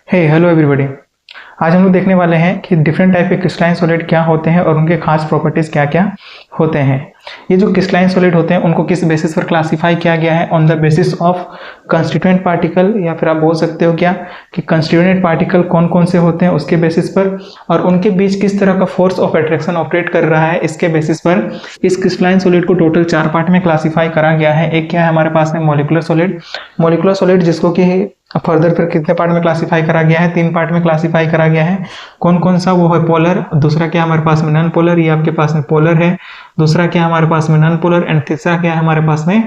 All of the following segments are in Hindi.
Hello everybody. आज हम लोग देखने वाले हैं कि डिफरेंट टाइप के क्रिस्टलाइन सॉलिड क्या होते हैं और उनके खास प्रॉपर्टीज़ क्या क्या होते हैं। ये जो क्रिस्टलाइन सॉलिड होते हैं उनको किस बेसिस पर क्लासिफाई किया गया है? On the basis of constituent particle, या फिर आप बोल सकते हो क्या कि कंस्टिट्यूएंट पार्टिकल कौन कौन से होते हैं उसके बेसिस पर, और उनके बीच किस तरह का फोर्स ऑफ अट्रैक्शन ऑपरेट कर रहा है इसके बेसिस पर इस क्रिस्टलाइन सॉलिड को टोटल 4 पार्ट में क्लासीफाई करा गया है। एक क्या है हमारे पास में मॉलिक्यूलर सॉलिड जिसको कि फर्दर फिर कितने पार्ट में क्लासीफाई करा गया है? 3 पार्ट में क्लासीफाई करा गया है। कौन कौन सा? वो है पोलर, दूसरा क्या हमारे पास में नॉन पोलर, ये आपके पास में पोलर है, दूसरा क्या हमारे पास में नॉन पोलर, एंड तीसरा क्या है हमारे पास में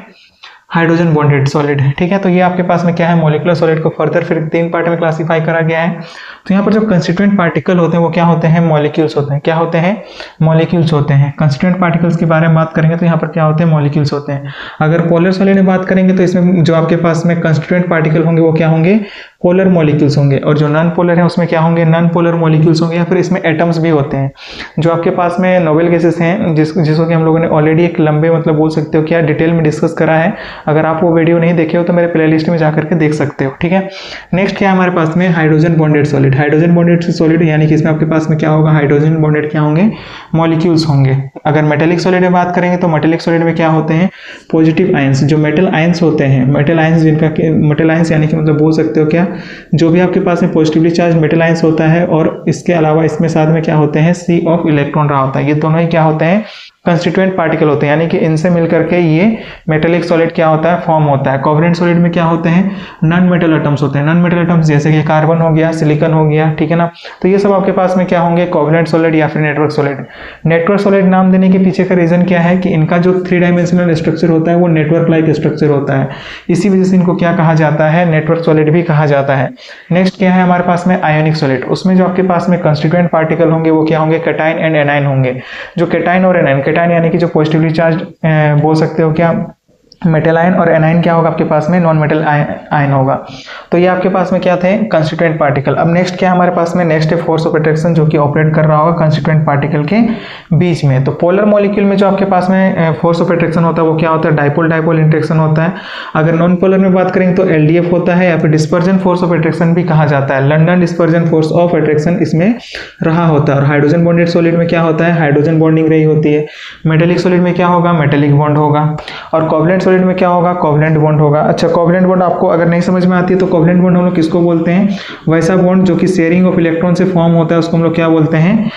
हाइड्रोजन बॉन्डेड सॉलिड है। ठीक है, तो ये आपके पास में क्या है मॉलिक्यूलर सॉलिड को फर्दर फिर 3 पार्ट में क्लासीफाई करा गया है। तो यहाँ पर जो कंस्टिट्यूएंट पार्टिकल होते हैं वो क्या होते हैं? मॉलिक्यूल्स होते हैं। क्या होते हैं? मॉलिक्यूल्स होते हैं। कंस्टिट्यूएंट पार्टिकल्स के बारे में बात करेंगे तो यहाँ पर क्या होते हैं? मॉलिक्यूल्स होते हैं। अगर पोलर सॉलिड में बात करेंगे तो इसमें जो आपके पास में कंस्टिट्यूएंट पार्टिकल होंगे वो क्या होंगे? पोलर मॉलिक्यूल्स होंगे, और जो नॉन पोलर है उसमें क्या होंगे? नॉन पोलर मॉलिक्यूल्स होंगे, या फिर इसमें एटम्स भी होते हैं। जो आपके पास में नोबेल गैसेस हैं जिसको कि हम लोगों ने ऑलरेडी एक लंबे मतलब बोल सकते हो क्या डिटेल में डिस्कस करा है। अगर आप वो वीडियो नहीं देखे हो तो मेरे प्लेलिस्ट में जाकर के देख सकते हो। ठीक है, नेक्स्ट क्या हमारे पास में? Hydrogen bonded solid. Hydrogen bonded solid यानी कि इसमें आपके पास में क्या होगा? हाइड्रोजन बॉन्डेड क्या होंगे? मॉलिक्यूल्स होंगे। अगर मेटेलिक सॉलिड में बात करेंगे तो मेटेलिक सॉलिड में क्या होते हैं? Positive ions. जो मेटल आयंस होते हैं, मेटल आयंस जिनका मेटल आयंस यानी कि मतलब बोल सकते हो क्या जो भी आपके पास में पॉजिटिवली चार्ज मेटल आयंस होता है, और इसके अलावा इसमें साथ में क्या होते हैं? सी ऑफ इलेक्ट्रॉन रहा होता है। ये दोनों ही क्या होते हैं? कंस्टिट्यूएंट पार्टिकल होते हैं, यानी कि इनसे मिलकर के ये मेटेलिक सॉलिड क्या होता है? फॉर्म होता है। कोवेलेंट सॉलिड में क्या होते हैं? नॉन मेटल एटम्स होते हैं। नॉन मेटल एटम्स जैसे कि कार्बन हो गया, सिलिकॉन हो गया, ठीक है ना। तो ये सब आपके पास में क्या होंगे? कोवेलेंट सॉलिड या फिर नेटवर्क सॉलिड। नेटवर्क सॉलिड नाम देने के पीछे का रीजन क्या है कि इनका जो 3 डायमेंशनल स्ट्रक्चर होता है वो नेटवर्क लाइक स्ट्रक्चर होता है, इसी वजह से इनको क्या कहा जाता है? नेटवर्क सॉलिड भी कहा जाता है। नेक्स्ट क्या है हमारे पास में? Ionic solid. उसमें जो आपके पास में कंस्टिट्यूएंट पार्टिकल होंगे वो क्या होंगे? कैटायन एंड एनायन होंगे। जो कैटायन और एनायन, कैटायन यानी कि जो पॉजिटिवली चार्ज बोल सकते हो क्या मेटल आयन, और एनायन क्या होगा आपके पास में? नॉन मेटल आयन होगा। तो ये आपके पास में क्या थे? Constituent particle. अब नेक्स्ट क्या हमारे पास में? नेक्स्ट है फोर्स ऑफ अट्रैक्शन जो कि ऑपरेट कर रहा होगा कंस्टिट्यूएंट पार्टिकल के बीच में। तो पोलर मॉलिक्यूल में जो आपके पास में फोर्स ऑफ अट्रैक्शन होता है वो क्या होता है? डाइपोल डाइपोल इंटरेक्शन होता है। अगर नॉन पोलर में बात करेंगे तो एलडीएफ होता है, या फिर डिस्पर्जन फोर्स ऑफ अट्रैक्शन भी कहा जाता है। London dispersion force of attraction इसमें रहा होता है। और हाइड्रोजन बॉन्डेड सॉलिड में क्या होता है? हाइड्रोजन बॉन्डिंग रही होती है। मेटेलिक सॉलिड में क्या होगा? मेटेलिक बॉन्ड होगा। और कोवेलेंट सॉलिड में क्या होगा? कोवेलेंट बॉन्ड होगा। अच्छा, कोवेलेंट बॉन्ड आपको अगर नहीं समझ में आती है तो कोवेलेंट बॉन्ड हम लोग किसको बोलते हैं? वैसा बॉन्ड जो कि शेयरिंग ऑफ इलेक्ट्रॉन से फॉर्म होता है उसको हम लोग क्या बोलते हैं?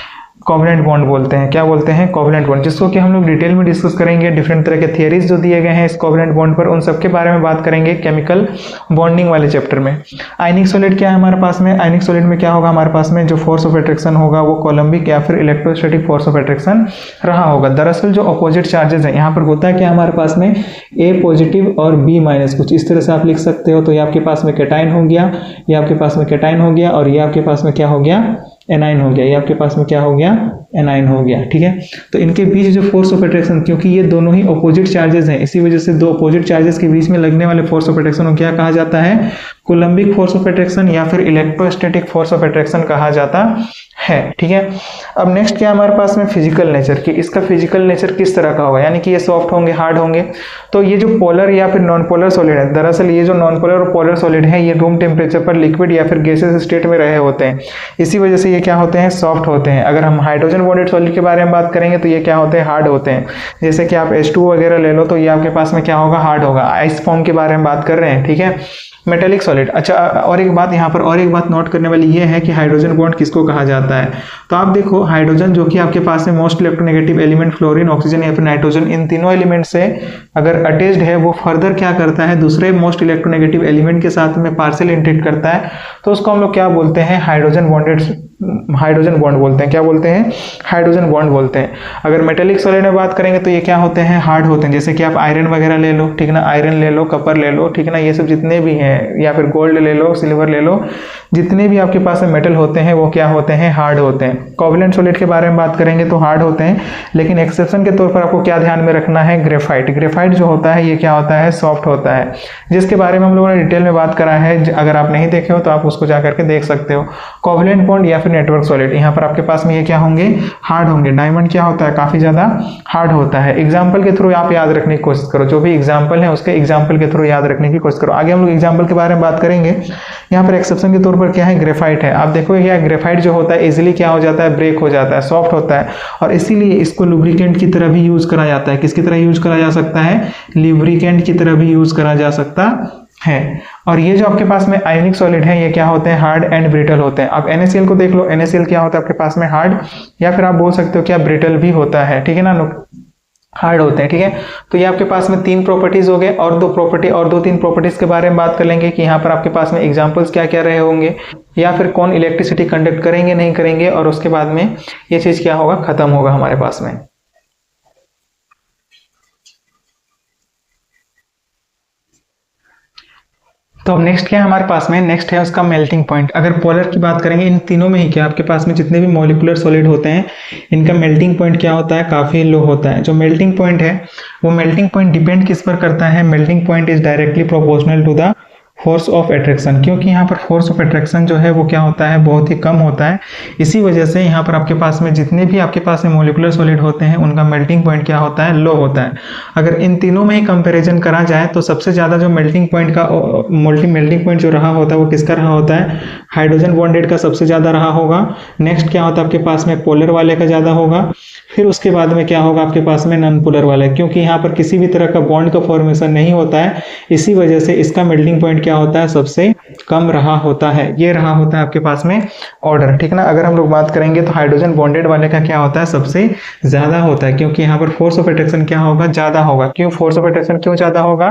कोवेलेंट बॉन्ड बोलते हैं। क्या बोलते हैं? कोवेलेंट बॉन्ड, जिसको कि हम लोग डिटेल में डिस्कस करेंगे। डिफरेंट तरह के थियरीज जो दिए गए हैं इस कोवेलेंट बॉन्ड पर, उन सब के बारे में बात करेंगे केमिकल बॉन्डिंग वाले चैप्टर में। आयनिक सॉलिड क्या है हमारे पास में? आयनिक सॉलिड में क्या होगा हमारे पास में? जो फोर्स ऑफ अट्रैक्शन होगा वो कोलम्बिक या फिर इलेक्ट्रोस्टैटिक फोर्स ऑफ अट्रैक्शन रहा होगा। दरअसल जो अपोजिट चार्जेस है यहाँ पर होता है क्या हमारे पास में? ए पॉजिटिव और बी माइनस, कुछ इस तरह से आप लिख सकते हो। तो ये आपके पास में कैटायन हो गया, ये आपके पास में कैटायन हो गया, और ये आपके पास में क्या हो गया? एनायन हो गया। ये आपके पास में क्या हो गया? एनायन हो गया। ठीक है, तो इनके बीच जो फोर्स ऑफ अट्रैक्शन, क्योंकि ये दोनों ही अपोजिट चार्जेस हैं, इसी वजह से दो अपोजिट चार्जेस के बीच में लगने वाले फोर्स ऑफ अट्रैक्शन को क्या कहा जाता है? कोलम्बिक फोर्स ऑफ अट्रैक्शन या फिर इलेक्ट्रोस्टैटिक फोर्स ऑफ अट्रैक्शन कहा जाता है। ठीक है, अब नेक्स्ट क्या हमारे पास में? फिजिकल नेचर की। इसका फिजिकल नेचर किस तरह का होगा, यानी कि ये सॉफ्ट होंगे, हार्ड होंगे। तो ये जो पोलर या फिर नॉन पोलर सॉलिड है, दरअसल ये जो नॉन पोलर और पोलर सॉलिड है ये रूम टेम्परेचर पर लिक्विड या फिर गैसेस स्टेट में रहे होते हैं, इसी वजह से ये क्या होते हैं? सॉफ्ट होते हैं। अगर हम हाइड्रोजन बॉन्डेड सॉलिड के बारे में बात करेंगे तो ये क्या होते हैं? हार्ड होते हैं। जैसे कि आप H2O वगैरह ले लो तो ये आपके पास में क्या होगा? हार्ड होगा। आइस फॉर्म के बारे में बात कर रहे हैं। ठीक है, मेटेलिक सॉलिड। अच्छा, और एक बात यहाँ पर और एक बात नोट करने वाली ये है कि हाइड्रोजन बॉन्ड किसको कहा जाता है? तो आप देखो, हाइड्रोजन जो कि आपके पास में most electronegative element fluorine, oxygen या फिर नाइट्रोजन, इन तीनों एलिमेंट से अगर अटैच्ड है वो फर्दर क्या करता है? दूसरे मोस्ट इलेक्ट्रोनेगेटिव एलिमेंट के साथ में पार्शियल इंटरेक्ट करता है, तो उसको हम लोग क्या बोलते हैं? हाइड्रोजन बॉन्ड बोलते हैं। क्या बोलते हैं? हाइड्रोजन बॉन्ड बोलते हैं। अगर मेटेलिक सॉलिड में बात करेंगे तो ये क्या होते हैं? हार्ड होते हैं। जैसे कि आप आयरन वगैरह ले लो, ठीक ना, आयरन ले लो, कपर ले लो, ठीक ना, ये सब जितने भी हैं, या फिर गोल्ड ले लो, सिल्वर ले लो, जितने भी आपके पास में मेटल होते हैं वो क्या होते हैं? हार्ड होते हैं। कोवेलेंट सॉलिड के बारे में बात करेंगे तो हार्ड होते हैं, लेकिन एक्सेप्शन के तौर पर आपको क्या ध्यान में रखना है? ग्रेफाइट। ग्रेफाइट जो होता है ये क्या होता है? सॉफ्ट होता है, जिसके बारे में हम लोगों ने डिटेल में बात करा है। अगर आप नहीं देखे हो तो आप उसको जाकर के देख सकते हो। कोवेलेंट बॉन्ड या फिर नेटवर्क सॉलिड, यहाँ पर आपके पास में ये क्या होंगे, हार्ड होंगे। डायमंड क्या होता है, काफी ज्यादा हार्ड होता है। एग्जाम्पल के थ्रू आप याद रखने की कोशिश करो, जो भी एग्जाम्पल है उसके एग्जाम्पल के थ्रू याद रखने की कोशिश करो। आगे हम लोग एग्जाम्पल के बारे में बात करेंगे। यहाँ पर एक्सेप्शन के तौर पर क्या है, ग्रेफाइट है। आप देखोगे क्या, ग्रेफाइट जो होता है इजिली क्या हो जाता है, ब्रेक हो जाता है, सॉफ्ट होता है, और इसीलिए इसको लुब्रिकेंट की तरह भी यूज करा जाता है। किसकी तरह यूज करा जा सकता है, लुब्रिकेंट की तरह भी यूज करा जा सकता है। और ये जो आपके पास में आयनिक सॉलिड है, ये क्या होते हैं, हार्ड एंड ब्रिटल होते हैं। अब NaCl को देख लो, NaCl क्या होता है आपके पास में, हार्ड, या फिर आप बोल सकते हो क्या, ब्रिटल भी होता है, ठीक है ना, हार्ड होते हैं, ठीक है। तो ये आपके पास में 3 प्रॉपर्टीज हो गए, और 2-3 प्रॉपर्टीज के बारे में बात कर लेंगे कि यहाँ पर आपके पास में एग्जांपल्स क्या क्या रहे होंगे, या फिर कौन इलेक्ट्रिसिटी कंडक्ट करेंगे नहीं करेंगे, और उसके बाद में ये चीज क्या होगा, खत्म होगा हमारे पास में। तो अब नेक्स्ट क्या है हमारे पास में, नेक्स्ट है उसका मेल्टिंग पॉइंट। अगर पोलर की बात करेंगे, इन तीनों में ही क्या आपके पास में जितने भी मॉलिक्यूलर सॉलिड होते हैं, इनका मेल्टिंग पॉइंट क्या होता है, काफी लो होता है। जो मेल्टिंग पॉइंट है, वो मेल्टिंग पॉइंट डिपेंड किस पर करता है, melting point is directly proportional to the force of attraction, क्योंकि यहाँ पर फोर्स ऑफ अट्रैक्शन जो है वो क्या होता है, बहुत ही कम होता है। इसी वजह से यहाँ पर आपके पास में जितने भी आपके पास में मॉलिक्यूलर सॉलिड होते हैं, उनका मेल्टिंग पॉइंट क्या होता है, लो होता है। अगर इन तीनों में ही कंपैरिजन करा जाए तो सबसे ज्यादा जो मेल्टिंग पॉइंट का मेल्टिंग पॉइंट जो रहा होता है, वो किसका रहा होता है, हाइड्रोजन बॉन्डेड का सबसे ज्यादा रहा होगा। नेक्स्ट क्या होता है आपके पास में, पोलर वाले का ज्यादा होगा। फिर उसके बाद में क्या होगा आपके पास में, नॉन पोलर वाला, क्योंकि यहाँ पर किसी भी तरह का बॉन्ड का फॉर्मेशन नहीं होता है, इसी वजह से इसका मेल्टिंग पॉइंट क्या होता है, सबसे कम रहा होता है। ये रहा होता है आपके पास में ऑर्डर, ठीक ना। अगर हम लोग बात करेंगे तो हाइड्रोजन बॉन्डेड वाले का क्या होता है, सबसे ज्यादा होता है, क्योंकि यहाँ पर फोर्स ऑफ अट्रैक्शन क्या होगा, ज्यादा होगा। क्यों फोर्स ऑफ अट्रैक्शन क्यों ज्यादा होगा,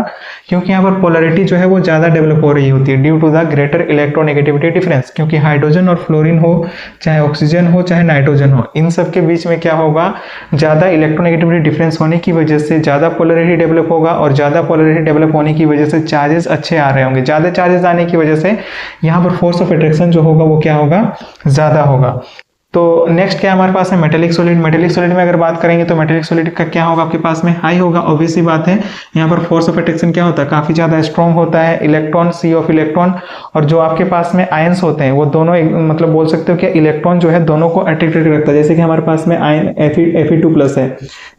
क्योंकि यहाँ पर पोलरिटी जो है वो ज्यादा डेवलप हो रही होती है, due to the greater electronegativity difference. क्योंकि हाइड्रोजन और फ्लोरीन हो, चाहे ऑक्सीजन हो, चाहे नाइट्रोजन हो, इन सब के बीच में क्या होगा, ज्यादा इलेक्ट्रोनेगेटिविटी डिफरेंस होने की वजह से ज्यादा पोलरिटी डेवलप होगा, और ज्यादा पोलरिटी डेवलप होने की वजह से चार्जेस अच्छे आ रहे होंगे। ज्यादा चार्जेस आने की वजह से यहाँ पर फोर्स ऑफ अट्रैक्शन जो होगा वो क्या होगा, ज्यादा होगा। तो नेक्स्ट क्या हमारे पास है, मेटेलिक सॉलिड। मेटेलिक सॉलिड में अगर बात करेंगे तो मेटेलिक सॉलिड का क्या होगा आपके पास में, हाई होगा, ऑब्वियस सी बात है। यहाँ पर फोर्स ऑफ अट्रैक्शन क्या होता है, काफी ज्यादा स्ट्रॉन्ग होता है, इलेक्ट्रॉन, सी ऑफ इलेक्ट्रॉन, और जो आपके पास में आयंस होते हैं वो दोनों मतलब बोल सकते हो कि इलेक्ट्रॉन जो है दोनों को अट्रैक्टेड रखता है। जैसे कि हमारे पास में आयन Fe2+ है,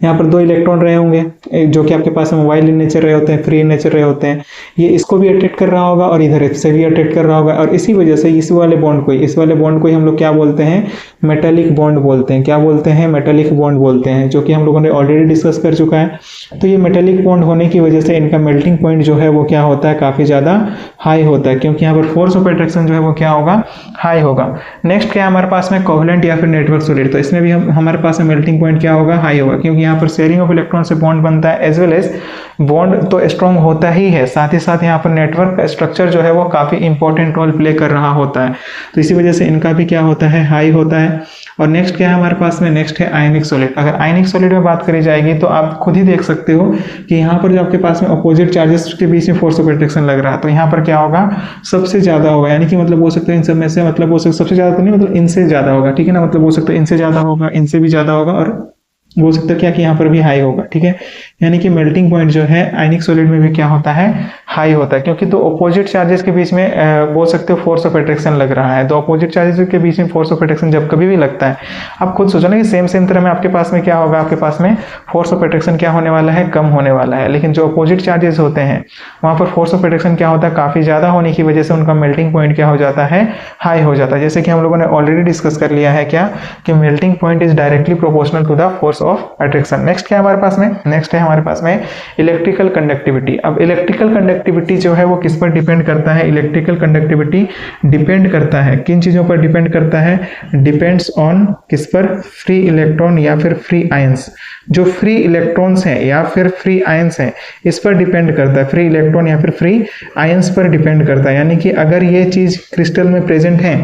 यहाँ पर 2 इलेक्ट्रॉन रहे होंगे, जो कि आपके पास में मोबाइल इन नेचर रहे होते हैं, फ्री इन नेचर रहे होते हैं, ये इसको भी अट्रैक्ट कर रहा होगा और इधर से भी अट्रैक्ट कर रहा होगा, और इसी वजह से इस वाले बॉन्ड को हम लोग क्या बोलते हैं, मेटेलिक बॉन्ड बोलते हैं। क्या बोलते हैं, मेटेलिक बॉन्ड बोलते हैं, जो कि हम लोगों ने ऑलरेडी डिस्कस कर चुका है। तो ये मेटेलिक बॉन्ड होने की वजह से इनका मेल्टिंग पॉइंट जो है वो क्या होता है, काफी ज्यादा हाई होता है, क्योंकि यहाँ पर फोर्स ऑफ अट्रैक्शन जो है वो क्या होगा, हाई होगा। नेक्स्ट क्या है हमारे पास में, कोवेलेंट या फिर नेटवर्क सॉलिड। तो इसमें भी हमारे पास में मेल्टिंग पॉइंट क्या होगा, हाई होगा, क्योंकि यहाँ पर शेयरिंग ऑफ इलेक्ट्रॉन से बॉन्ड बनता है, एज वेल एज बॉन्ड तो स्ट्रॉन्ग होता ही है, साथ ही साथ यहाँ पर नेटवर्क का स्ट्रक्चर जो है वो काफी इंपॉर्टेंट रोल प्ले कर रहा होता है। तो इसी वजह से इनका भी क्या होता है, हाई होता है। और नेक्स्ट क्या है हमारे पास में, नेक्स्ट है आयनिक सॉलिड। अगर आयनिक सॉलिड में बात करी जाएगी तो आप खुद ही देख सकते हो कि यहाँ पर जो आपके पास में अपोजिट चार्जेस के बीच में फोर्स ऑफ अट्रैक्शन लग रहा है, तो यहाँ पर क्या होगा, सबसे ज्यादा होगा। यानी कि मतलब बोल सकते हैं इन सब में से, मतलब बोल सकते सबसे ज्यादा तो नहीं, मतलब इनसे ज्यादा होगा, ठीक है ना। मतलब बोल सकते हैं इनसे ज्यादा होगा, इनसे भी ज्यादा होगा, और बोल सकते हैं क्या कि यहाँ पर भी हाई होगा, ठीक है। यानी कि मेल्टिंग पॉइंट जो है आयनिक सॉलिड में भी क्या होता है, हाई होता है, क्योंकि दो अपोजिट चार्जेस के बीच में बोल सकते हो फोर्स ऑफ अट्रैक्शन लग रहा है। दो अपोजिट चार्जेस के बीच में फोर्स ऑफ अट्रैक्शन जब कभी भी लगता है, आप खुद सोचो ना कि सेम तरह में आपके पास में क्या होगा, आपके पास में फोर्स ऑफ अट्रैक्शन क्या होने वाला है, कम होने वाला है। लेकिन जो अपोजिट चार्जेस होते हैं वहां पर फोर्स ऑफ अट्रैक्शन क्या होता है, काफी ज्यादा होने की वजह से उनका मेल्टिंग पॉइंट क्या हो जाता है, हाई हो जाता है। जैसे कि हम लोगों ने ऑलरेडी डिस्कस कर लिया है क्या, कि melting point is directly proportional to the force of attraction. Next क्या है हमारे पास में, नेक्स्ट है हमारे पास में इलेक्ट्रिकल कंडक्टिविटी। अब इलेक्ट्रिकल कंडक्टिविटी जो है वो किस पर डिपेंड करता है, इलेक्ट्रिकल कंडक्टिविटी डिपेंड करता है किन चीजों पर डिपेंड करता है, डिपेंड्स ऑन किस पर, फ्री इलेक्ट्रॉन या फिर फ्री आयंस। जो फ्री इलेक्ट्रॉन्स हैं या फिर फ्री आयंस हैं इस पर डिपेंड करता है, फ्री इलेक्ट्रॉन या फिर फ्री आयंस पर डिपेंड करता है। यानी कि अगर ये चीज क्रिस्टल में प्रेजेंट है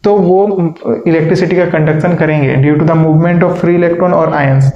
तो वो इलेक्ट्रिसिटी का कंडक्शन करेंगे due to the movement of free electron और आयंस।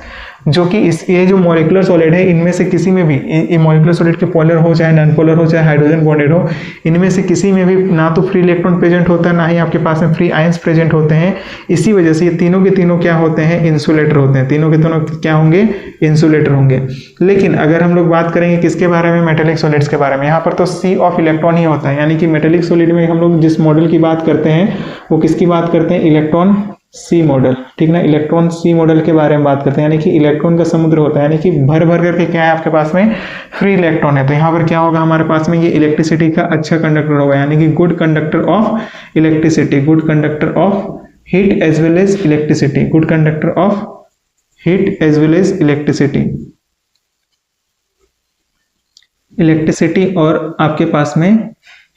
जो कि ये जो मॉलिक्यूलर सॉलिड है इनमें से किसी में भी मॉलिक्यूलर सॉलिड के पोलर हो चाहे नॉन पोलर हो चाहे हाइड्रोजन बॉन्डेड हो, इनमें से किसी में भी ना तो फ्री इलेक्ट्रॉन प्रेजेंट होता है ना ही आपके पास में फ्री आयंस प्रेजेंट होते हैं। इसी वजह से ये तीनों के तीनों क्या होते हैं, इंसुलेटर होते हैं। तीनों के तीनों क्या होंगे, इंसुलेटर होंगे। लेकिन अगर हम लोग बात करेंगे किसके बारे में, मेटेलिक सॉलिड्स के बारे में, यहाँ पर तो सी ऑफ इलेक्ट्रॉन ही होता है, यानी कि मेटेलिक सॉलिड में हम लोग जिस मॉडल की बात करते हैं वो किसकी बात करते हैं, इलेक्ट्रॉन सी मॉडल, ठीक ना। इलेक्ट्रॉन सी मॉडल के बारे में बात करते हैं, यानी कि इलेक्ट्रॉन का समुद्र होता है, यानी कि भर भर करके क्या है आपके पास में, फ्री इलेक्ट्रॉन है। तो यहाँ पर क्या होगा हमारे पास में, ये इलेक्ट्रिसिटी का अच्छा कंडक्टर होगा, यानी कि good conductor of electricity, good conductor of heat as well as electricity, good conductor of heat as well as electricity और आपके पास में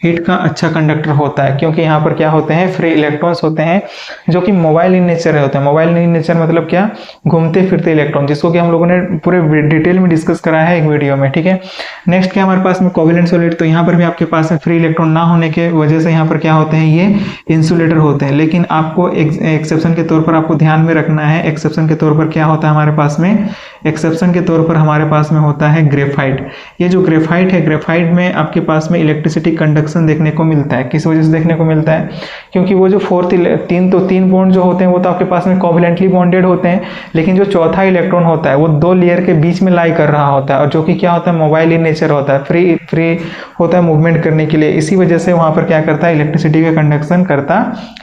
हीट का अच्छा कंडक्टर होता है, क्योंकि यहाँ पर क्या होते हैं, फ्री इलेक्ट्रॉन्स होते हैं जो कि मोबाइल इन नेचर होते हैं। मोबाइल इन नेचर मतलब क्या, घूमते फिरते इलेक्ट्रॉन, जिसको कि हम लोगों ने पूरे डिटेल में डिस्कस करा है एक वीडियो में, ठीक है। नेक्स्ट क्या हमारे पास में, कोवेलेंट सॉलिड। तो यहाँ पर भी आपके पास में फ्री इलेक्ट्रॉन ना होने के वजह से यहाँ पर क्या होते हैं, ये इंसुलेटर होते हैं। लेकिन आपको एक्सेप्शन के तौर पर आपको ध्यान में रखना है, एक्सेप्शन के तौर पर क्या होता है हमारे पास में, एक्सेप्शन के तौर पर हमारे पास में होता है ग्रेफाइट। ये जो ग्रेफाइट है, ग्रेफाइट में आपके पास में इलेक्ट्रिसिटी कंडक्शन देखने को मिलता है। किस वजह से देखने को मिलता है, क्योंकि वो जो तीन बॉन्ड जो होते हैं वो तो आपके पास में कोवेलेंटली बॉन्डेड होते हैं, लेकिन जो चौथा इलेक्ट्रॉन होता है वो दो लेयर के बीच में लाई कर रहा होता है, और जो कि क्या होता है, मोबाइल इन नेचर होता है, फ्री होता है मूवमेंट करने के लिए। इसी वजह से वहां पर क्या करता है, इलेक्ट्रिसिटी का कंडक्शन करता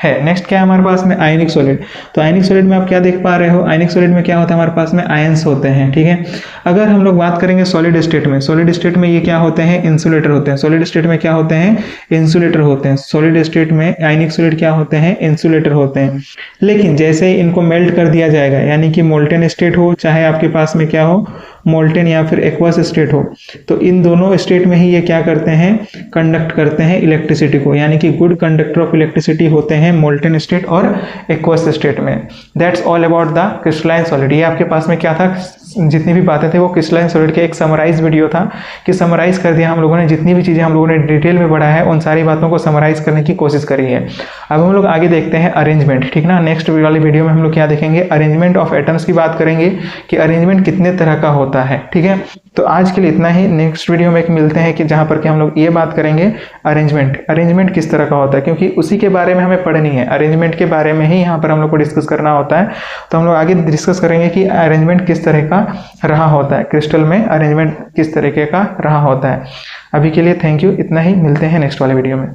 है। नेक्स्ट क्या है हमारे पास में, आयनिक सॉलिड। तो आयनिक सॉलिड में आप क्या देख पा रहे हो, आयनिक सॉलिड में क्या होता है हमारे पास में, आयंस होते हैं, ठीक है। अगर हम लोग बात करेंगे सॉलिड स्टेट में, सॉलिड स्टेट में ये क्या होते हैं, इंसुलेटर होते हैं। सॉलिड स्टेट में क्या होते हैं, इंसुलेटर होते हैं। सॉलिड स्टेट में आयनिक सॉलिड क्या होते हैं, इंसुलेटर होते हैं। लेकिन जैसे ही इनको मेल्ट कर दिया जाएगा, यानी कि मोल्टेन स्टेट हो चाहे आपके पास में क्या हो, मोल्टेन या फिर एक्वस स्टेट हो, तो इन दोनों स्टेट में ही ये क्या करते हैं, कंडक्ट करते हैं इलेक्ट्रिसिटी को, यानी कि गुड कंडक्टर ऑफ इलेक्ट्रिसिटी होते हैं मोल्टेन स्टेट और एक्वस स्टेट में। That's all about the crystalline solid. ये आपके पास में क्या था, जितनी भी बातें थे वो क्रिस्टलाइन सॉलिड के एक समराइज वीडियो था, कि समराइज कर दिया हम लोगों ने, जितनी भी चीज़ें हम लोगों ने डिटेल में पढ़ा है उन सारी बातों को समराइज करने की कोशिश करी है। अब हम लोग आगे देखते हैं अरेंजमेंट, ठीक ना। नेक्स्ट वाली वीडियो में हम लोग क्या देखेंगे, अरेंजमेंट ऑफ एटम्स की बात करेंगे कि अरेंजमेंट कितने तरह का होता है, ठीक है। तो आज के लिए इतना ही। नेक्स्ट वीडियो में एक मिलते हैं कि जहां पर कि हम लोग ये बात करेंगे अरेंजमेंट किस तरह का होता है, क्योंकि उसी के बारे में हमें पढ़नी है, अरेंजमेंट के बारे में ही यहाँ पर हम लोग को डिस्कस करना होता है। तो हम लोग आगे डिस्कस करेंगे कि अरेंजमेंट किस तरह का रहा होता है, क्रिस्टल में अरेंजमेंट किस तरीके का रहा होता है। अभी के लिए थैंक यू, इतना ही, मिलते हैं नेक्स्ट वाले वीडियो में।